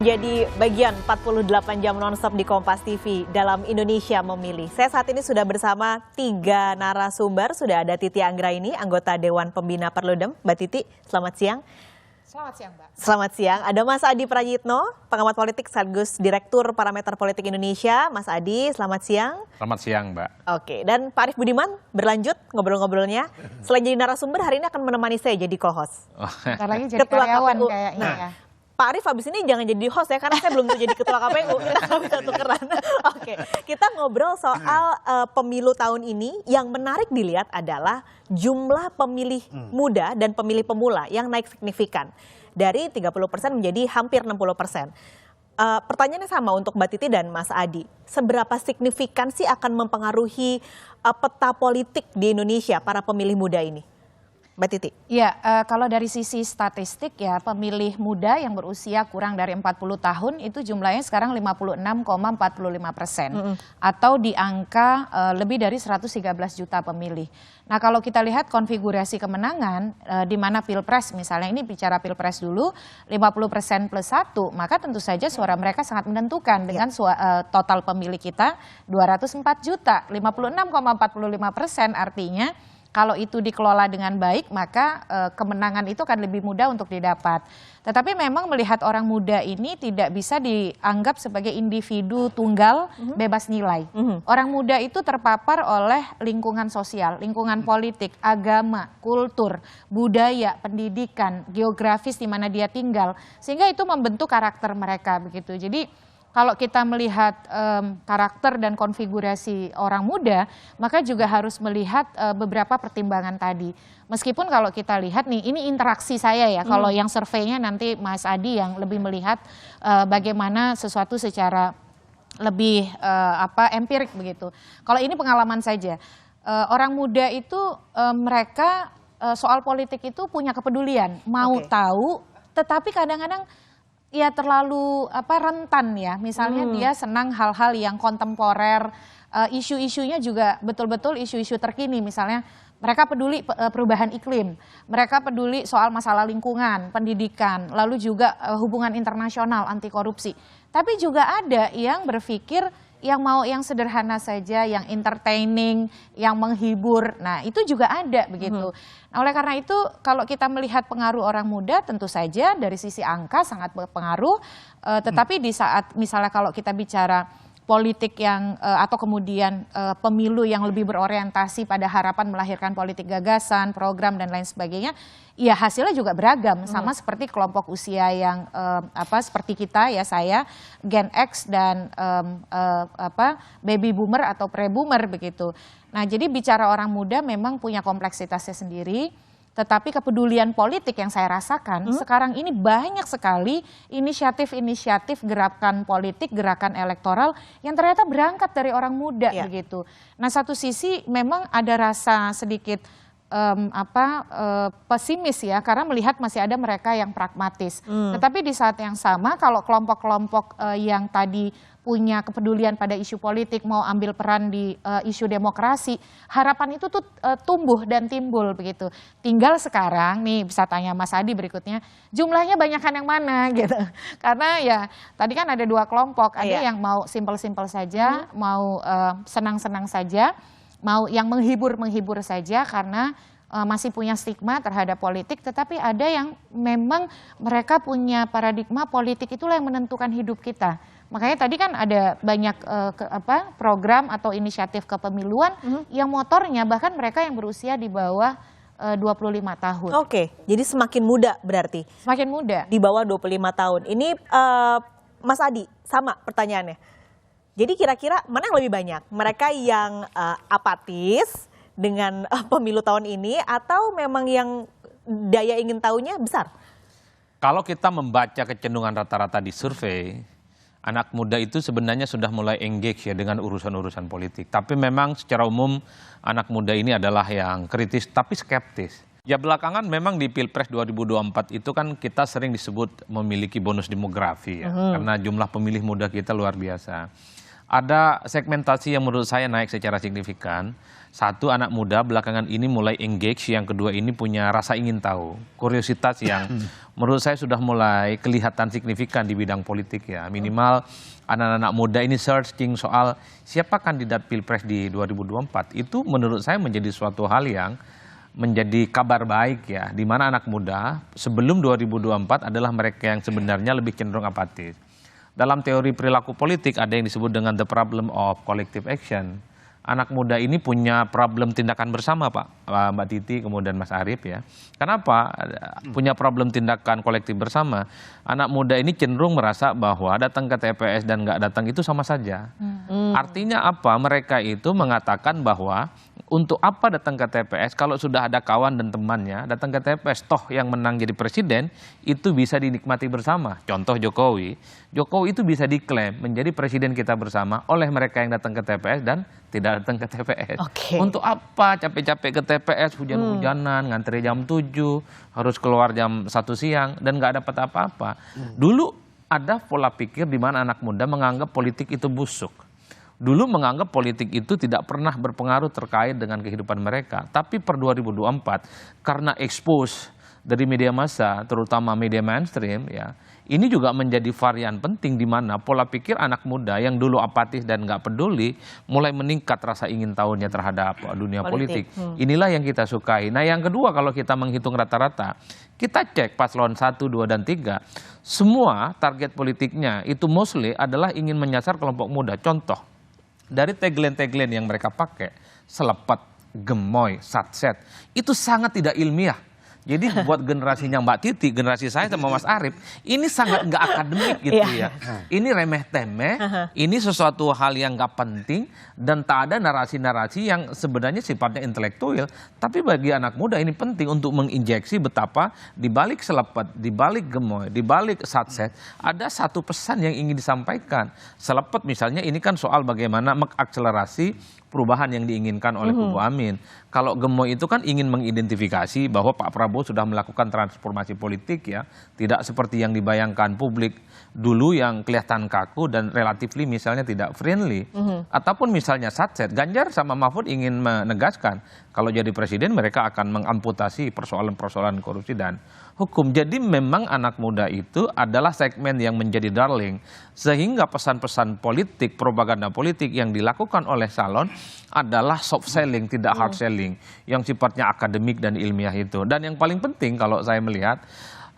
Jadi bagian 48 jam nonstop di Kompas TV dalam Indonesia Memilih. Saya saat ini sudah bersama 3 narasumber. Sudah ada Titi Anggraini, anggota Dewan Pembina Perludem. Mbak Titi, selamat siang. Selamat siang, Mbak. Selamat siang. Ada Mas Adi Prayitno, pengamat politik sekaligus Direktur Parameter Politik Indonesia. Mas Adi, selamat siang. Selamat siang, Mbak. Oke, dan Pak Arief Budiman berlanjut ngobrol-ngobrolnya. Selain jadi narasumber, hari ini akan menemani saya jadi co-host. Bentar lagi jadi karyawan kayaknya ya. Pak Arief abis ini jangan jadi host ya, karena saya belum tuh jadi ketua KPU, kita nggak bisa tukeran. Oke, kita ngobrol soal pemilu tahun ini. Yang menarik dilihat adalah jumlah pemilih muda dan pemilih pemula yang naik signifikan. Dari 30% menjadi hampir 60%. Pertanyaannya sama untuk Mbak Titi dan Mas Adi. Seberapa signifikan sih akan mempengaruhi peta politik di Indonesia para pemilih muda ini? Mbak Titi. Ya, kalau dari sisi statistik ya, pemilih muda yang berusia kurang dari 40 tahun itu jumlahnya sekarang 56,45%. Atau di angka lebih dari 113 juta pemilih. Nah, kalau kita lihat konfigurasi kemenangan, di mana Pilpres misalnya, ini bicara Pilpres dulu, 50% plus 1, maka tentu saja suara mereka sangat menentukan dengan total pemilih kita 204 juta, 56,45% artinya kalau itu dikelola dengan baik, maka kemenangan itu akan lebih mudah untuk didapat. Tetapi memang melihat orang muda ini tidak bisa dianggap sebagai individu tunggal bebas nilai. Orang muda itu terpapar oleh lingkungan sosial, lingkungan politik, agama, kultur, budaya, pendidikan, geografis di mana dia tinggal. Sehingga itu membentuk karakter mereka begitu. Jadi kalau kita melihat karakter dan konfigurasi orang muda, maka juga harus melihat beberapa pertimbangan tadi. Meskipun kalau kita lihat nih, ini interaksi saya ya, kalau yang surveinya nanti Mas Adi yang lebih melihat bagaimana sesuatu secara lebih empirik begitu. Kalau ini pengalaman saja, orang muda itu mereka soal politik itu punya kepedulian, mau tahu, tetapi kadang-kadang ya terlalu rentan ya, misalnya dia senang hal-hal yang kontemporer, isu-isunya juga betul-betul isu-isu terkini, misalnya mereka peduli perubahan iklim, mereka peduli soal masalah lingkungan, pendidikan, lalu juga hubungan internasional, anti korupsi. Tapi juga ada yang berpikir yang mau yang sederhana saja, yang entertaining, yang menghibur. Nah, itu juga ada begitu. Nah, oleh karena itu kalau kita melihat pengaruh orang muda tentu saja dari sisi angka sangat berpengaruh. Tetapi di saat misalnya kalau kita bicara politik yang atau kemudian pemilu yang lebih berorientasi pada harapan melahirkan politik gagasan, program dan lain sebagainya, ya hasilnya juga beragam, sama seperti kelompok usia yang seperti kita ya, saya Gen X dan baby boomer atau pre-boomer begitu. Nah, jadi bicara orang muda memang punya kompleksitasnya sendiri. Tetapi kepedulian politik yang saya rasakan sekarang ini banyak sekali inisiatif-inisiatif gerakan politik, gerakan elektoral yang ternyata berangkat dari orang muda begitu. Nah, satu sisi memang ada rasa sedikit pesimis ya, karena melihat masih ada mereka yang pragmatis. Tetapi di saat yang sama kalau kelompok-kelompok yang tadi punya kepedulian pada isu politik, mau ambil peran di isu demokrasi, harapan itu tuh tumbuh dan timbul begitu. Tinggal sekarang nih bisa tanya Mas Adi berikutnya, jumlahnya banyakkan yang mana gitu. Karena ya tadi kan ada dua kelompok, ada yang mau simpel-simpel saja, mau senang-senang saja, mau yang menghibur-menghibur saja karena masih punya stigma terhadap politik, tetapi ada yang memang mereka punya paradigma politik itulah yang menentukan hidup kita. Makanya tadi kan ada banyak program atau inisiatif kepemiluan yang motornya bahkan mereka yang berusia di bawah 25 tahun. Oke, jadi semakin muda berarti? Semakin muda. Di bawah 25 tahun. Ini Mas Adi, sama pertanyaannya. Jadi kira-kira mana yang lebih banyak? Mereka yang apatis dengan pemilu tahun ini atau memang yang daya ingin tahunya besar? Kalau kita membaca kecenderungan rata-rata di survei, anak muda itu sebenarnya sudah mulai engage ya dengan urusan-urusan politik. Tapi memang secara umum anak muda ini adalah yang kritis tapi skeptis. Ya belakangan memang di Pilpres 2024 itu kan kita sering disebut memiliki bonus demografi ya. Karena jumlah pemilih muda kita luar biasa. Ada segmentasi yang menurut saya naik secara signifikan. Satu, anak muda belakangan ini mulai engage. Yang kedua, ini punya rasa ingin tahu, kuriositas yang menurut saya sudah mulai kelihatan signifikan di bidang politik ya. Minimal anak-anak muda ini searching soal siapa kandidat Pilpres di 2024. Itu menurut saya menjadi suatu hal yang menjadi kabar baik ya. Di mana anak muda sebelum 2024 adalah mereka yang sebenarnya lebih cenderung apatis. Dalam teori perilaku politik ada yang disebut dengan the problem of collective action. Anak muda ini punya problem tindakan bersama, Pak, Mbak Titi, kemudian Mas Arief ya. Kenapa punya problem tindakan kolektif bersama? Anak muda ini cenderung merasa bahwa datang ke TPS dan nggak datang itu sama saja. Artinya apa? Mereka itu mengatakan bahwa untuk apa datang ke TPS kalau sudah ada kawan dan temannya datang ke TPS, toh yang menang jadi presiden itu bisa dinikmati bersama. Contoh Jokowi itu bisa diklaim menjadi presiden kita bersama oleh mereka yang datang ke TPS dan tidak datang ke TPS. Untuk apa capek-capek ke TPS, hujan-hujanan, ngantri jam 7, harus keluar jam 1 siang dan nggak dapat apa-apa. Dulu ada pola pikir di mana anak muda menganggap politik itu busuk. Dulu menganggap politik itu tidak pernah berpengaruh terkait dengan kehidupan mereka. Tapi per 2024 karena expose dari media massa, terutama media mainstream ya, ini juga menjadi varian penting di mana pola pikir anak muda yang dulu apatis dan nggak peduli mulai meningkat rasa ingin tahunya terhadap dunia politik. Inilah yang kita sukai. Nah yang kedua, kalau kita menghitung rata-rata, kita cek paslon 1, 2, dan 3, semua target politiknya itu mostly adalah ingin menyasar kelompok muda. Contoh, dari tagline-tagline yang mereka pakai, selepet, gemoy, satset, itu sangat tidak ilmiah. Jadi buat generasinya Mbak Titi, generasi saya sama Mas Arief, ini sangat nggak akademik gitu ya. Ini remeh-temeh, ini sesuatu hal yang nggak penting, dan tak ada narasi-narasi yang sebenarnya sifatnya intelektual. Tapi bagi anak muda ini penting untuk menginjeksi betapa di balik selepet, di balik gemoy, di balik satset, ada satu pesan yang ingin disampaikan. Selepet misalnya ini kan soal bagaimana mengakselerasi perubahan yang diinginkan oleh kubu Amin. Kalau gemoy itu kan ingin mengidentifikasi bahwa Pak Prabowo sudah melakukan transformasi politik ya, tidak seperti yang dibayangkan publik dulu yang kelihatan kaku dan relatifly misalnya tidak friendly. Ataupun misalnya satset, Ganjar sama Mahfud ingin menegaskan kalau jadi presiden mereka akan mengamputasi persoalan-persoalan korupsi dan hukum. Jadi memang anak muda itu adalah segmen yang menjadi darling, sehingga pesan-pesan politik, propaganda politik yang dilakukan oleh salon adalah soft selling, tidak hard selling, yang sifatnya akademik dan ilmiah itu. Dan yang paling penting kalau saya melihat,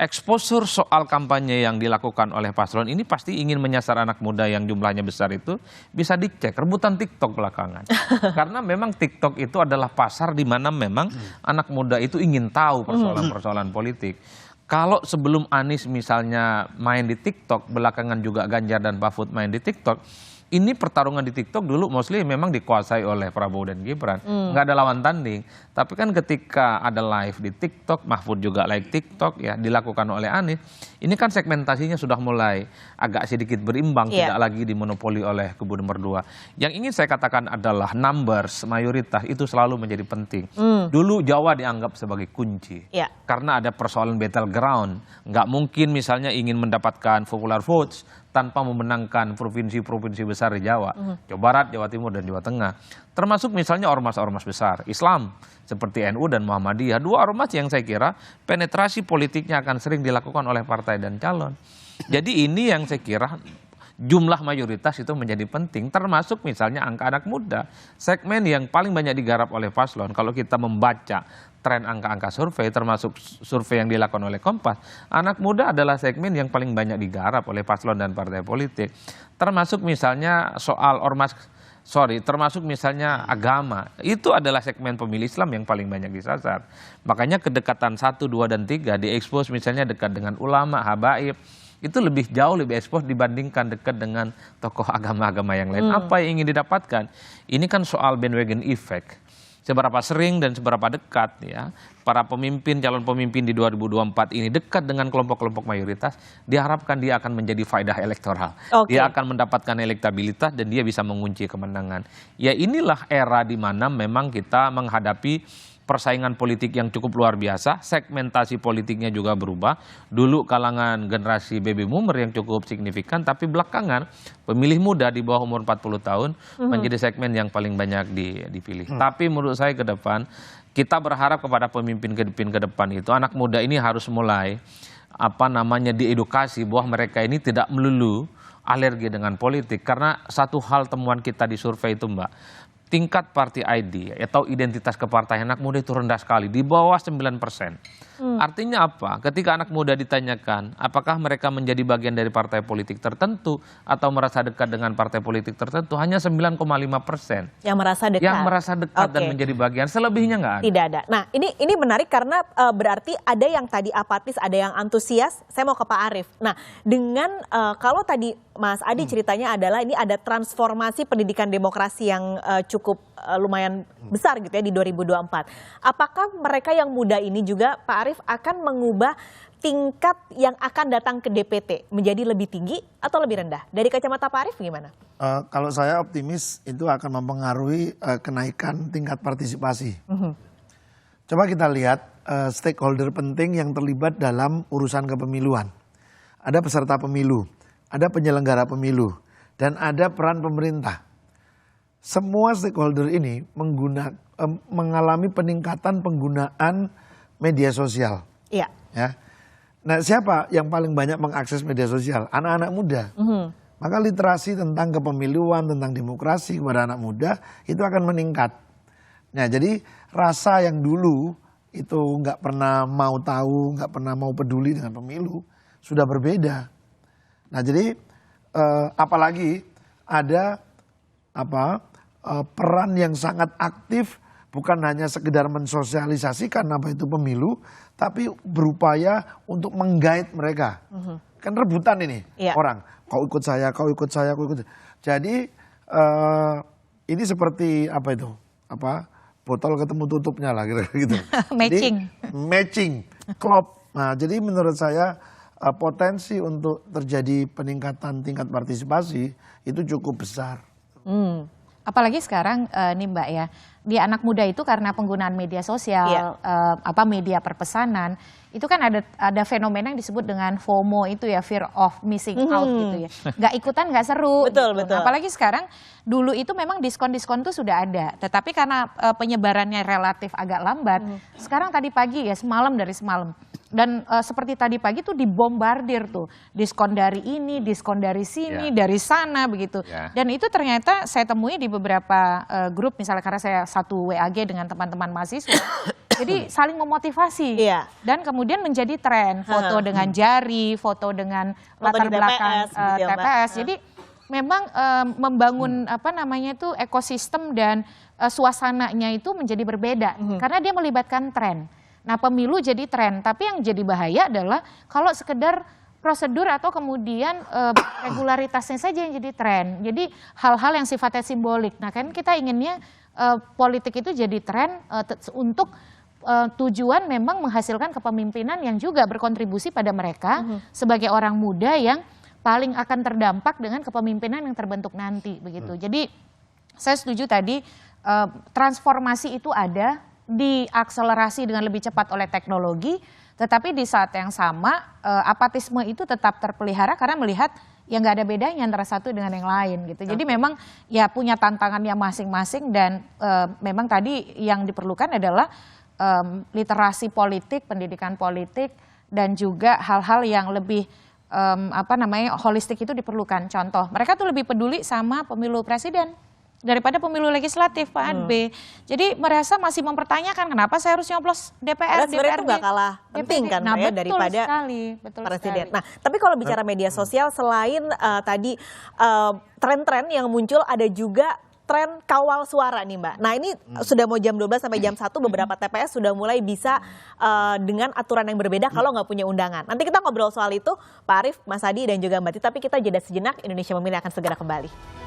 exposure soal kampanye yang dilakukan oleh paslon ini pasti ingin menyasar anak muda yang jumlahnya besar itu. Bisa dicek rebutan TikTok belakangan. Karena memang TikTok itu adalah pasar di mana memang anak muda itu ingin tahu persoalan-persoalan politik. Kalau sebelum Anies misalnya main di TikTok, belakangan juga Ganjar dan Mahfud main di TikTok, ini pertarungan di TikTok dulu mostly memang dikuasai oleh Prabowo dan Gibran. Nggak ada lawan tanding. Tapi kan ketika ada live di TikTok, Mahfud juga live TikTok ya, dilakukan oleh Anies. Ini kan segmentasinya sudah mulai agak sedikit berimbang, tidak lagi dimonopoli oleh kubu nomor 2. Yang ingin saya katakan adalah numbers, mayoritas itu selalu menjadi penting. Dulu Jawa dianggap sebagai kunci. Karena ada persoalan battleground. Nggak mungkin misalnya ingin mendapatkan popular votes tanpa memenangkan provinsi-provinsi besar di Jawa, Jawa Barat, Jawa Timur, dan Jawa Tengah. Termasuk misalnya ormas-ormas besar Islam seperti NU dan Muhammadiyah. Dua ormas yang saya kira penetrasi politiknya akan sering dilakukan oleh partai dan calon. Jadi ini yang saya kira jumlah mayoritas itu menjadi penting, termasuk misalnya angka anak muda. Segmen yang paling banyak digarap oleh paslon, kalau kita membaca tren angka-angka survei, termasuk survei yang dilakukan oleh Kompas, anak muda adalah segmen yang paling banyak digarap oleh paslon dan partai politik. Termasuk misalnya soal termasuk misalnya agama, itu adalah segmen pemilih Islam yang paling banyak disasar. Makanya kedekatan 1, 2, dan 3 diekspos misalnya dekat dengan ulama, habaib, itu jauh lebih ekspos dibandingkan dekat dengan tokoh agama-agama yang lain. Apa yang ingin didapatkan? Ini kan soal bandwagon effect. Seberapa sering dan seberapa dekat ya para pemimpin, calon pemimpin di 2024 ini dekat dengan kelompok-kelompok mayoritas, diharapkan dia akan menjadi faedah elektoral. Dia akan mendapatkan elektabilitas dan dia bisa mengunci kemenangan. Ya inilah era di mana memang kita menghadapi persaingan politik yang cukup luar biasa, segmentasi politiknya juga berubah. Dulu kalangan generasi baby boomer yang cukup signifikan, tapi belakangan pemilih muda di bawah umur 40 tahun menjadi segmen yang paling banyak dipilih. Tapi menurut saya ke depan, kita berharap kepada pemimpin ke depan itu, anak muda ini harus mulai diedukasi bahwa mereka ini tidak melulu alergi dengan politik. Karena satu hal temuan kita di survei itu, Mbak, tingkat party ID atau identitas kepartaian anak muda itu rendah sekali, di bawah 9%. Artinya apa? Ketika anak muda ditanyakan apakah mereka menjadi bagian dari partai politik tertentu atau merasa dekat dengan partai politik tertentu, hanya 9,5% Yang merasa dekat. yang merasa dekat dan menjadi bagian. Selebihnya nggak ada. Tidak ada. Nah, ini menarik karena berarti ada yang tadi apatis, ada yang antusias. Saya mau ke Pak Arief. Nah, dengan kalau tadi Mas Adi ceritanya adalah ini ada transformasi pendidikan demokrasi yang cukup lumayan besar gitu ya di 2024. Apakah mereka yang muda ini juga Pak Arief akan mengubah tingkat yang akan datang ke DPT menjadi lebih tinggi atau lebih rendah? Dari kacamata Pak Arief gimana? Kalau saya optimis itu akan mempengaruhi kenaikan tingkat partisipasi. Coba kita lihat stakeholder penting yang terlibat dalam urusan kepemiluan. Ada peserta pemilu, ada penyelenggara pemilu, dan ada peran pemerintah. Semua stakeholder ini mengalami peningkatan penggunaan media sosial. Iya. Ya. Nah, siapa yang paling banyak mengakses media sosial? Anak-anak muda. Maka literasi tentang kepemiluan, tentang demokrasi kepada anak muda itu akan meningkat. Nah, jadi rasa yang dulu itu nggak pernah mau tahu, nggak pernah mau peduli dengan pemilu sudah berbeda. Nah, jadi apalagi ada peran yang sangat aktif, bukan hanya sekedar mensosialisasikan apa itu pemilu, tapi berupaya untuk menggait mereka. Kan rebutan ini orang, kau ikut saya, kau ikut saya, kau ikut. Jadi ini seperti botol ketemu tutupnya lah gitu. Matching. Jadi, matching, klop. Nah, jadi menurut saya potensi untuk terjadi peningkatan tingkat partisipasi itu cukup besar. Apalagi sekarang nih Mbak ya, di anak muda itu karena penggunaan media sosial, media perpesanan, itu kan ada fenomena yang disebut dengan FOMO itu ya, fear of missing out gitu ya. Nggak ikutan nggak seru. Betul, gitu. betul. Nah, apalagi sekarang, dulu itu memang diskon-diskon tuh sudah ada, tetapi karena penyebarannya relatif agak lambat, sekarang tadi pagi ya, dari semalam. Dan seperti tadi pagi tuh dibombardir tuh, diskon dari ini, diskon dari sini, dari sana begitu. Dan itu ternyata saya temui di beberapa grup, misalnya karena saya satu WAG dengan teman-teman mahasiswa, jadi saling memotivasi. Dan kemudian menjadi tren, foto dengan jari, foto dengan latar belakang TPS. Jadi memang membangun ekosistem dan suasananya itu menjadi berbeda, karena dia melibatkan tren. Nah, pemilu jadi tren, tapi yang jadi bahaya adalah kalau sekedar prosedur atau kemudian regularitasnya saja yang jadi tren. Jadi hal-hal yang sifatnya simbolik. Nah, kan kita inginnya politik itu jadi tren untuk tujuan memang menghasilkan kepemimpinan yang juga berkontribusi pada mereka sebagai orang muda yang paling akan terdampak dengan kepemimpinan yang terbentuk nanti begitu. Jadi saya setuju tadi transformasi itu ada, diakselerasi dengan lebih cepat oleh teknologi, tetapi di saat yang sama apatisme itu tetap terpelihara karena melihat ya nggak ada bedanya antara satu dengan yang lain gitu. Jadi memang ya punya tantangannya masing-masing dan memang tadi yang diperlukan adalah literasi politik, pendidikan politik, dan juga hal-hal yang lebih holistik itu diperlukan. Contoh, mereka tuh lebih peduli sama pemilu presiden daripada pemilu legislatif, Pak Adbe. Jadi merasa masih mempertanyakan kenapa saya harus nyoblos DPR, DPRD. Itu nggak kalah penting kan nah, ya daripada betul presiden. sekali. Nah, tapi kalau bicara media sosial, selain tadi tren-tren yang muncul, ada juga tren kawal suara nih Mbak. Nah, ini sudah mau jam 12 sampai jam 1, beberapa TPS sudah mulai bisa dengan aturan yang berbeda kalau nggak punya undangan. Nanti kita ngobrol soal itu, Pak Arief, Mas Adi, dan juga Mbak Titi, tapi kita jeda sejenak. Indonesia Memilih akan segera kembali.